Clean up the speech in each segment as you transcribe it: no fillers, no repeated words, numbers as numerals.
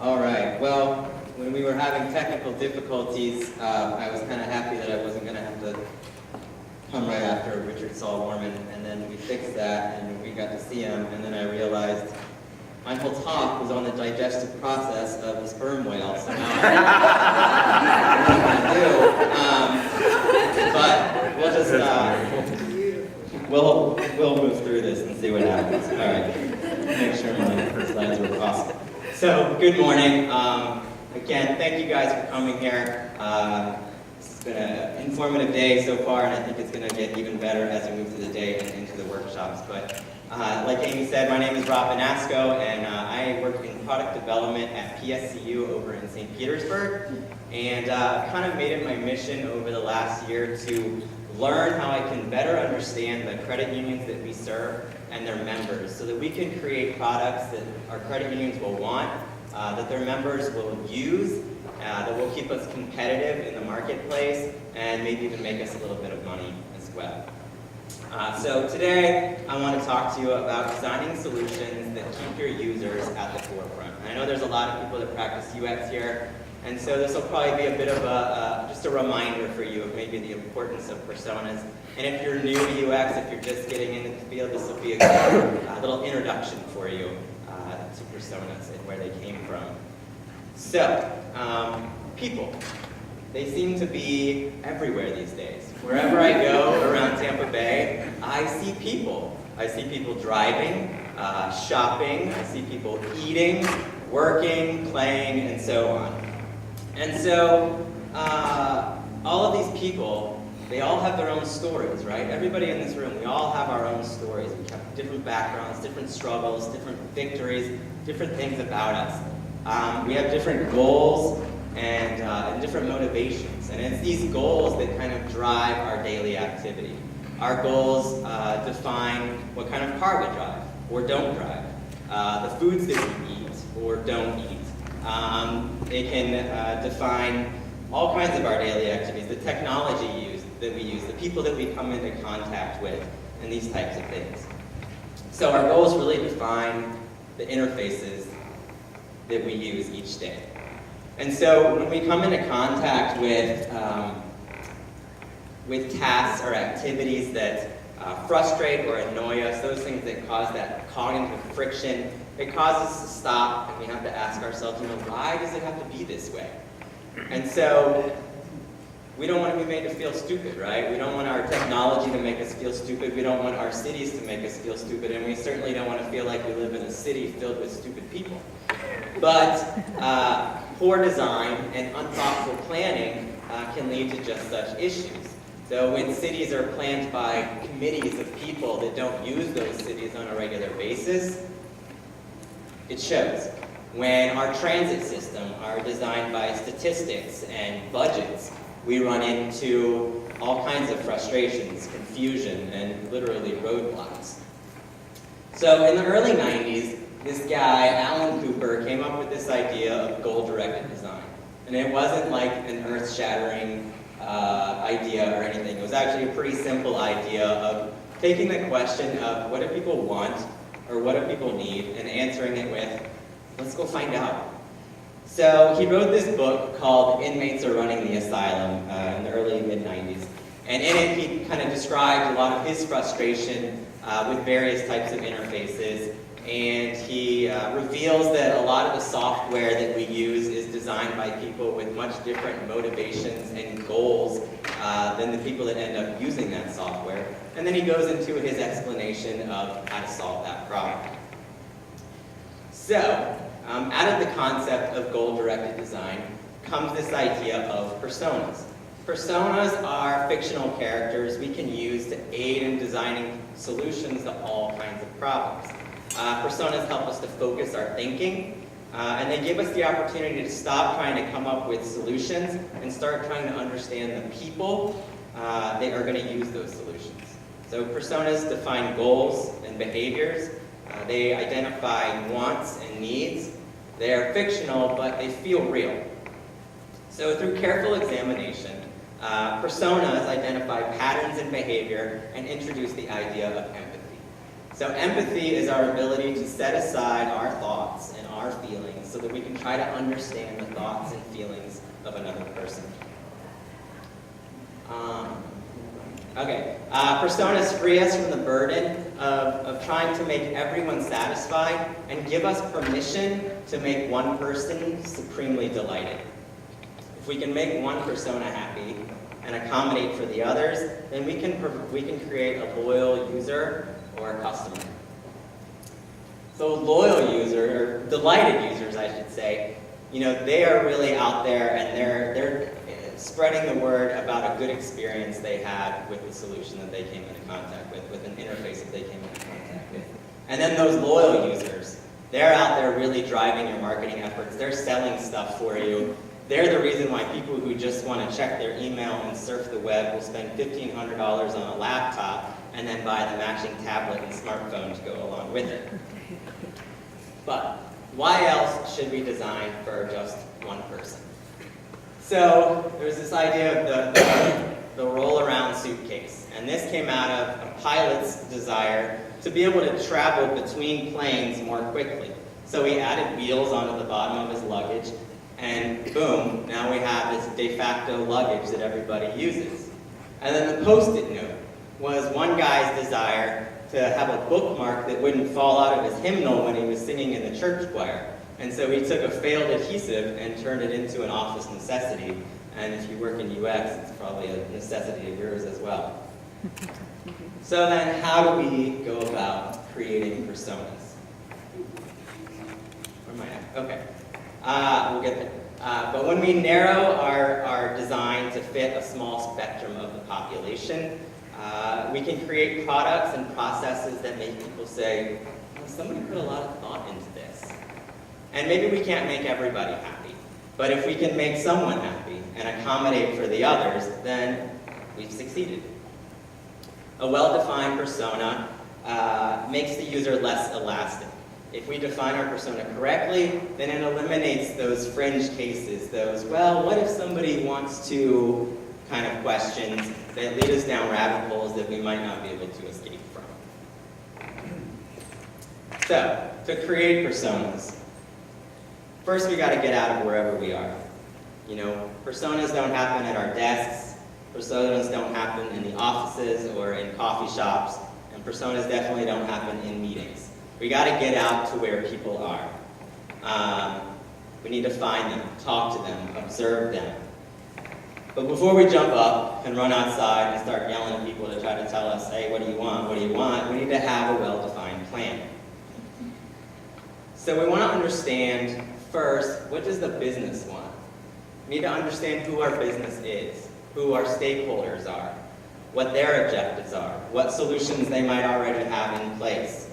All right, well, when we were having technical difficulties, I was kind of happy that I wasn't going to have to come right after Richard Saul Warman, and then we fixed that, and we got to see him, and then I realized my whole talk was on the digestive process of the sperm whale, so now I don't know what I'm going to do. But we'll just, we'll move through this and see what happens. All right, make sure my slides were possible. So, good morning. Again, thank you guys for coming here. This has been an informative day so far, and I think it's going to get even better as we move through the day and into the workshops. But like Amy said, my name is Rob Vanasco, and I work in product development at PSCU over in St. Petersburg. And I've kind of made it my mission over the last year to learn how I can better understand the credit unions that we serve and their members, so that we can create products that our credit unions will want, that their members will use, that will keep us competitive in the marketplace, and maybe even make us a little bit of money as well. So today, I want to talk to you about designing solutions that keep your users at the forefront. I know there's a lot of people that practice UX here, and so this will probably be a bit of just a reminder for you of maybe the importance of personas. And if you're new to UX, if you're just getting into the field, this will be a good little introduction for you to personas and where they came from. So, people. They seem to be everywhere these days. Wherever I go around Tampa Bay, I see people. I see people driving, shopping, I see people eating, working, playing, and so on. And so, all of these people, they all have their own stories, right? Everybody in this room, we all have our own stories. We have different backgrounds, different struggles, different victories, different things about us. We have different goals and different motivations. And it's these goals that kind of drive our daily activity. Our goals define what kind of car we drive or don't drive, the foods that we eat or don't eat. They can define all kinds of our daily activities, the technology that we use, the people that we come into contact with, and these types of things. So our goals really define the interfaces that we use each day. And so when we come into contact with tasks or activities that frustrate or annoy us, those things that cause that cognitive friction, it causes us to stop and we have to ask ourselves, why does it have to be this way? And so we don't want to be made to feel stupid, right? We don't want our technology to make us feel stupid. We don't want our cities to make us feel stupid. And we certainly don't want to feel like we live in a city filled with stupid people. But poor design and unthoughtful planning can lead to just such issues. So when cities are planned by committees of people that don't use those cities on a regular basis, it shows. When our transit system are designed by statistics and budgets, we run into all kinds of frustrations, confusion, and literally roadblocks. So in the early 90s, this guy, Alan Cooper, came up with this idea of goal-directed design. And it wasn't like an earth-shattering idea or anything. It was actually a pretty simple idea of taking the question of what do people want or what do people need and answering it with, let's go find out. So he wrote this book called Inmates Are Running the Asylum in the early mid-90s. And in it, he kind of described a lot of his frustration with various types of interfaces. And he reveals that a lot of the software that we use is designed by people with much different motivations and goals than the people that end up using that software. And then he goes into his explanation of how to solve that problem. So, out of the concept of goal-directed design comes this idea of personas. Personas are fictional characters we can use to aid in designing solutions to all kinds of problems. Personas help us to focus our thinking, and they give us the opportunity to stop trying to come up with solutions and start trying to understand the people that are going to use those solutions. So personas define goals and behaviors. They identify wants and needs. They are fictional, but they feel real. So through careful examination, personas identify patterns in behavior and introduce the idea of empathy. So empathy is our ability to set aside our thoughts and our feelings so that we can try to understand the thoughts and feelings of another person. Personas free us from the burden of trying to make everyone satisfied and give us permission to make one person supremely delighted. If we can make one persona happy and accommodate for the others, then we can create a loyal user or a customer. So loyal users, or delighted users I should say, they are really out there and they're spreading the word about a good experience they had with the solution that they came into contact with an interface that they came into contact with. And then those loyal users, they're out there really driving your marketing efforts. They're selling stuff for you. They're the reason why people who just want to check their email and surf the web will spend $1,500 on a laptop and then buy the matching tablet and smartphone to go along with it. But why else should we design for just one person? So there's this idea of the roll-around suitcase. And this came out of a pilot's desire to be able to travel between planes more quickly. So he added wheels onto the bottom of his luggage, and boom, now we have this de facto luggage that everybody uses. And then the Post-it note was one guy's desire to have a bookmark that wouldn't fall out of his hymnal when he was singing in the church choir. And so he took a failed adhesive and turned it into an office necessity. And if you work in UX, it's probably a necessity of yours as well. So then how do we go about creating personas? Where am I at? Okay. We'll get there. But when we narrow our design to fit a small spectrum of the population, we can create products and processes that make people say, well, somebody put a lot of thought into this. And maybe we can't make everybody happy, but if we can make someone happy and accommodate for the others, then we've succeeded. A well-defined persona makes the user less elastic. If we define our persona correctly, then it eliminates those fringe cases, those, well, what if somebody wants to kind of questions that lead us down rabbit holes that we might not be able to escape from. So, to create personas, first we got to get out of wherever we are. Personas don't happen at our desks, personas don't happen in the offices or in coffee shops, and personas definitely don't happen in meetings. We got to get out to where people are. We need to find them, talk to them, observe them. But before we jump up and run outside and start yelling at people to try to tell us, hey, what do you want, what do you want, we need to have a well-defined plan. So we want to understand, first, what does the business want? We need to understand who our business is, who our stakeholders are, what their objectives are, what solutions they might already have in place.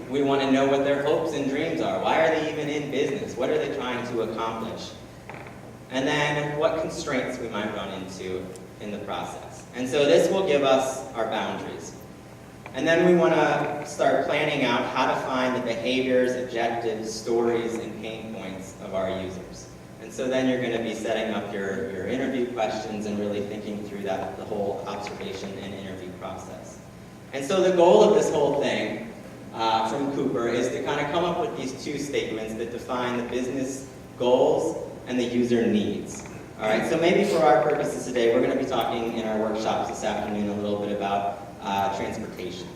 We want to know what their hopes and dreams are. Why are they even in business? What are they trying to accomplish? And then what constraints we might run into in the process. And so this will give us our boundaries. And then we want to start planning out how to find the behaviors, objectives, stories, and pain points of our users. And so then you're going to be setting up your interview questions and really thinking through the whole observation and interview process. And so the goal of this whole thing from Cooper is to kind of come up with these two statements that define the business goals and the user needs. All right, so maybe for our purposes today, we're going to be talking in our workshops this afternoon a little bit about transportation.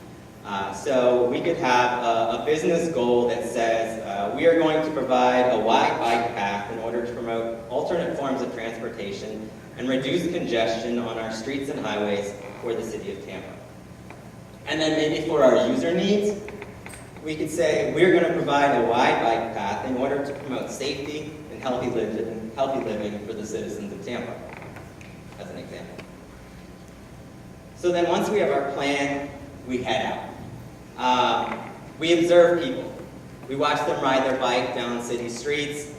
So we could have a business goal that says we are going to provide a wide bike path in order to promote alternate forms of transportation and reduce congestion on our streets and highways for the city of Tampa. And then maybe for our user needs, we could say we're going to provide a wide bike path in order to promote safety and healthy living for the citizens of Tampa, as an example. So then once we have our plan, we head out. We observe people. We watch them ride their bike down city streets,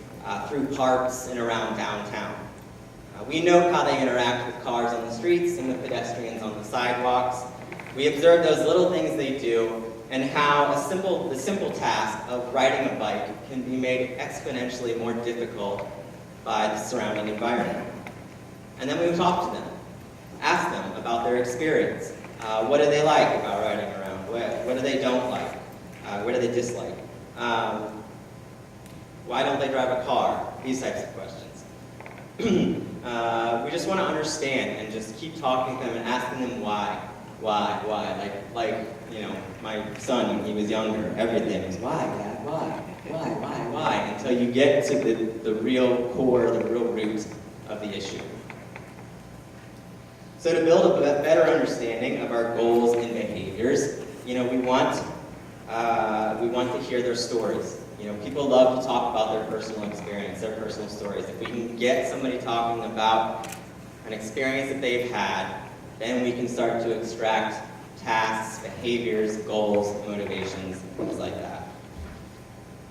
through parks, and around downtown. We note how they interact with cars on the streets and with pedestrians on the sidewalks. We observe those little things they do and how the simple task of riding a bike can be made exponentially more difficult by the surrounding environment. And then we talk to them, ask them about their experience, What do they like about riding around? What do they don't like? What do they dislike? Why don't they drive a car? These types of questions. We just want to understand and just keep talking to them and asking them why. Like, you know, my son when he was younger, everything was why, Dad, why, until you get to the real core, the real root of the issue. So to build a better understanding of our goals and behaviors, you know, we want to hear their stories. You know, people love to talk about their personal experience, their personal stories. If we can get somebody talking about an experience that they've had, then we can start to extract tasks, behaviors, goals, motivations, things like that.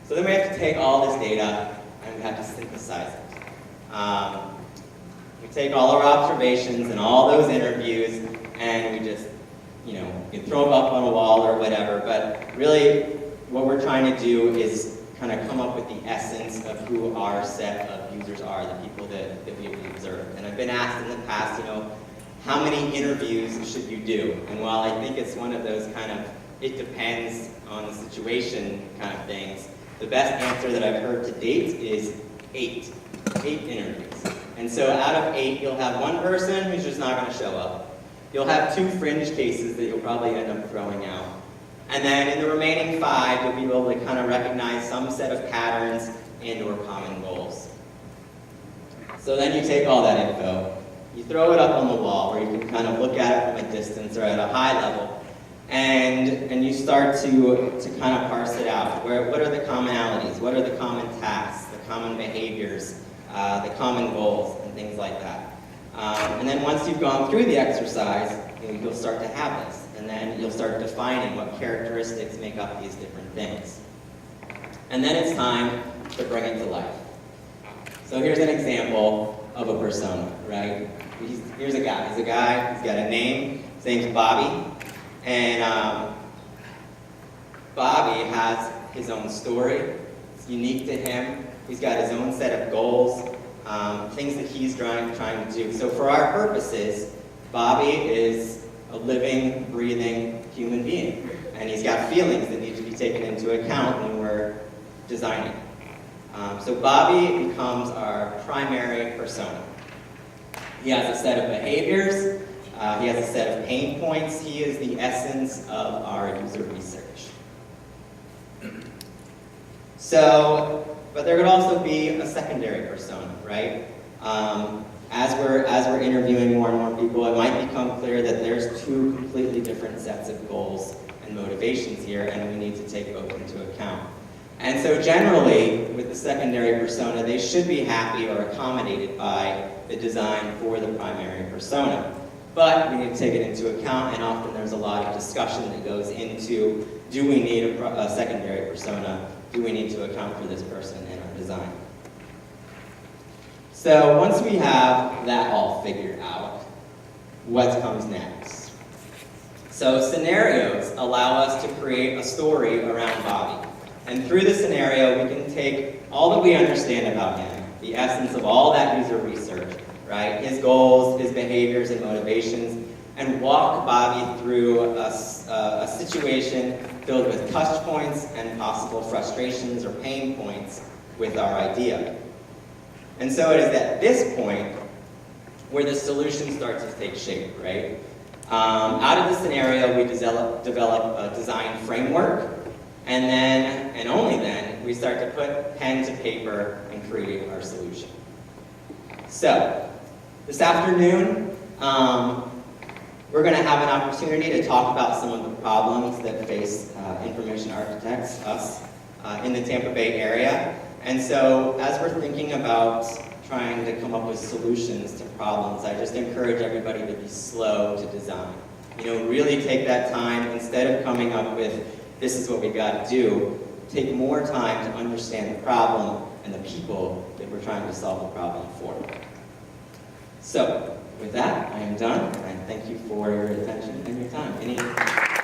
So then we have to take all this data and we have to synthesize it. We take all our observations and all those interviews and we just, you know, you can throw them up on a wall or whatever, but really what we're trying to do is kind of come up with the essence of who our set of users are, the people that we've observed. And I've been asked in the past, you know, how many interviews should you do? And while I think it's one of those kind of, it depends on the situation kind of things, the best answer that I've heard to date is 8 interviews. And so out of 8, you'll have one person who's just not going to show up. You'll have 2 fringe cases that you'll probably end up throwing out. And then in the remaining 5, you'll be able to kind of recognize some set of patterns and or common goals. So then you take all that info, you throw it up on the wall where you can kind of look at it from a distance or at a high level, and you start to kind of parse it out. What are the commonalities? What are the common tasks, the common behaviors, the common goals, and things like that. And then once you've gone through the exercise, you'll start to have this. And then you'll start defining what characteristics make up these different things. And then it's time to bring it to life. So here's an example of a persona, right? Here's a guy. He's got a name. His name's Bobby. And Bobby has his own story. It's unique to him. He's got his own set of goals, things that he's trying to do. So for our purposes, Bobby is a living, breathing human being. And he's got feelings that need to be taken into account when we're designing. So Bobby becomes our primary persona. He has a set of behaviors, he has a set of pain points, he is the essence of our user research. So, but there could also be a secondary persona, right? As we're interviewing more and more people, it might become clear that there's 2 completely different sets of goals and motivations here, and we need to take both into account. And so generally, with the secondary persona, they should be happy or accommodated by the design for the primary persona. But we need to take it into account, and often there's a lot of discussion that goes into, do we need a secondary persona? Do we need to account for this person in our design? So once we have that all figured out, what comes next? So scenarios allow us to create a story around Bobby. And through the scenario, we can take all that we understand about him, the essence of all that user research, right? His goals, his behaviors, and motivations, and walk Bobby through a situation filled with touch points and possible frustrations or pain points with our idea. And so it is at this point where the solution starts to take shape, right? Out of the scenario, we develop a design framework, and then, and only then, we start to put pen to paper and create our solution. So, this afternoon, we're going to have an opportunity to talk about some of the problems that face information architects, us, in the Tampa Bay area. And so, as we're thinking about trying to come up with solutions to problems, I just encourage everybody to be slow to design. You know, really take that time, instead of coming up with, this is what we got to do, take more time to understand the problem and the people that we're trying to solve the problem for. So, with that, I am done, and thank you for your attention and your time.